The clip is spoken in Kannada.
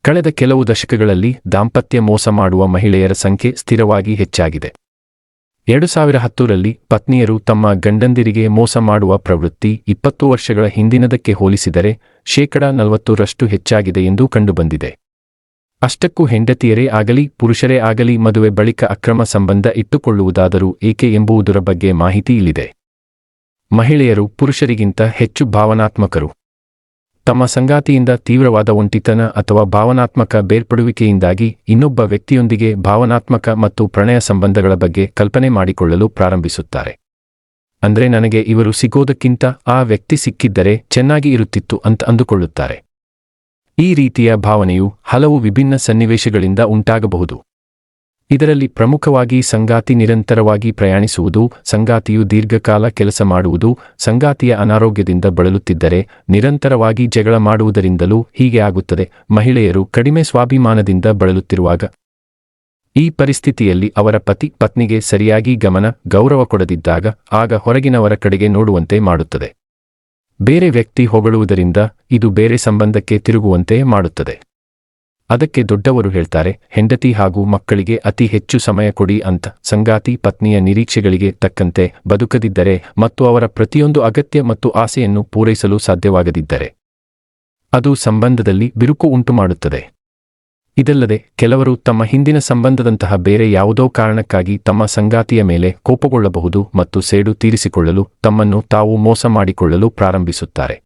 ಕಳೆದ ಕೆಲವು ದಶಕಗಳಲ್ಲಿ ದಾಂಪತ್ಯ ಮೋಸ ಮಾಡುವ ಮಹಿಳೆಯರ ಸಂಖ್ಯೆ ಸ್ಥಿರವಾಗಿ ಹೆಚ್ಚಾಗಿದೆ. 2010ರಲ್ಲಿ ಪತ್ನಿಯರು ತಮ್ಮ ಗಂಡಂದಿರಿಗೆ ಮೋಸ ಮಾಡುವ ಪ್ರವೃತ್ತಿ 20 ವರ್ಷಗಳ ಹಿಂದಿನದಕ್ಕೆ ಹೋಲಿಸಿದರೆ 40% ಹೆಚ್ಚಾಗಿದೆ ಎಂದು ಕಂಡುಬಂದಿದೆ. ಅಷ್ಟಕ್ಕೂ ಹೆಂಡತಿಯರೇ ಆಗಲಿ ಪುರುಷರೇ ಆಗಲಿ ಮದುವೆ ಬಳಿಕ ಅಕ್ರಮ ಸಂಬಂಧ ಇಟ್ಟುಕೊಳ್ಳುವುದಾದರೂ ಏಕೆ ಎಂಬುದರ ಬಗ್ಗೆ ಮಾಹಿತಿ ಇಲ್ಲಿದೆ. ಮಹಿಳೆಯರು ಪುರುಷರಿಗಿಂತ ಹೆಚ್ಚು ಭಾವನಾತ್ಮಕರು. ತಮ್ಮ ಸಂಗಾತಿಯಿಂದ ತೀವ್ರವಾದ ಒಂಟಿತನ ಅಥವಾ ಭಾವನಾತ್ಮಕ ಬೇರ್ಪಡುವಿಕೆಯಿಂದಾಗಿ ಇನ್ನೊಬ್ಬ ವ್ಯಕ್ತಿಯೊಂದಿಗೆ ಭಾವನಾತ್ಮಕ ಮತ್ತು ಪ್ರಣಯ ಸಂಬಂಧಗಳ ಬಗ್ಗೆ ಕಲ್ಪನೆ ಮಾಡಿಕೊಳ್ಳಲು ಪ್ರಾರಂಭಿಸುತ್ತಾರೆ. ಅಂದ್ರೆ ನನಗೆ ಇವರು ಸಿಗೋದಕ್ಕಿಂತ ಆ ವ್ಯಕ್ತಿ ಸಿಕ್ಕಿದ್ದರೆ ಚೆನ್ನಾಗಿ ಇರುತ್ತಿತ್ತು ಅಂತ ಅಂದುಕೊಳ್ಳುತ್ತಾರೆ. ಈ ರೀತಿಯ ಭಾವನೆಯು ಹಲವು ವಿಭಿನ್ನ ಸನ್ನಿವೇಶಗಳಿಂದ ಉಂಟಾಗಬಹುದು. ಇದರಲ್ಲಿ ಪ್ರಮುಖವಾಗಿ ಸಂಗಾತಿ ನಿರಂತರವಾಗಿ ಪ್ರಯಾಣಿಸುವುದು, ಸಂಗಾತಿಯು ದೀರ್ಘಕಾಲ ಕೆಲಸ ಮಾಡುವುದು, ಸಂಗಾತಿಯ ಅನಾರೋಗ್ಯದಿಂದ ಬಳಲುತ್ತಿದ್ದರೆ ನಿರಂತರವಾಗಿ ಜಗಳ ಮಾಡುವುದರಿಂದಲೂ ಹೀಗೆ ಆಗುತ್ತದೆ. ಮಹಿಳೆಯರು ಕಡಿಮೆ ಸ್ವಾಭಿಮಾನದಿಂದ ಬಳಲುತ್ತಿರುವಾಗ ಈ ಪರಿಸ್ಥಿತಿಯಲ್ಲಿ ಅವರ ಪತ್ನಿಗೆ ಸರಿಯಾಗಿ ಗಮನ, ಗೌರವ ಕೊಡದಿದ್ದಾಗ ಆಗ ಹೊರಗಿನವರ ಕಡೆಗೆ ನೋಡುವಂತೆ ಮಾಡುತ್ತದೆ. ಬೇರೆ ವ್ಯಕ್ತಿ ಹೊಗಳುವುದರಿಂದ ಇದು ಬೇರೆ ಸಂಬಂಧಕ್ಕೆ ತಿರುಗುವಂತೆ ಮಾಡುತ್ತದೆ. ಅದಕ್ಕೆ ದೊಡ್ಡವರು ಹೇಳ್ತಾರೆ, ಹೆಂಡತಿ ಹಾಗೂ ಮಕ್ಕಳಿಗೆ ಅತಿ ಹೆಚ್ಚು ಸಮಯ ಕೊಡಿ ಅಂತ. ಸಂಗಾತಿ ಪತ್ನಿಯ ನಿರೀಕ್ಷೆಗಳಿಗೆ ತಕ್ಕಂತೆ ಬದುಕದಿದ್ದರೆ ಮತ್ತು ಅವರ ಪ್ರತಿಯೊಂದು ಅಗತ್ಯ ಮತ್ತು ಆಸೆಯನ್ನು ಪೂರೈಸಲು ಸಾಧ್ಯವಾಗದಿದ್ದರೆ ಅದು ಸಂಬಂಧದಲ್ಲಿ ಬಿರುಕು ಉಂಟುಮಾಡುತ್ತದೆ. ಇದಲ್ಲದೆ ಕೆಲವರು ತಮ್ಮ ಹಿಂದಿನ ಸಂಬಂಧದಂತಹ ಬೇರೆ ಯಾವುದೋ ಕಾರಣಕ್ಕಾಗಿ ತಮ್ಮ ಸಂಗಾತಿಯ ಮೇಲೆ ಕೋಪಗೊಳ್ಳಬಹುದು ಮತ್ತು ಸೇಡು ತೀರಿಸಿಕೊಳ್ಳಲು ತಮ್ಮನ್ನು ತಾವು ಮೋಸ ಮಾಡಿಕೊಳ್ಳಲು ಪ್ರಾರಂಭಿಸುತ್ತಾರೆ.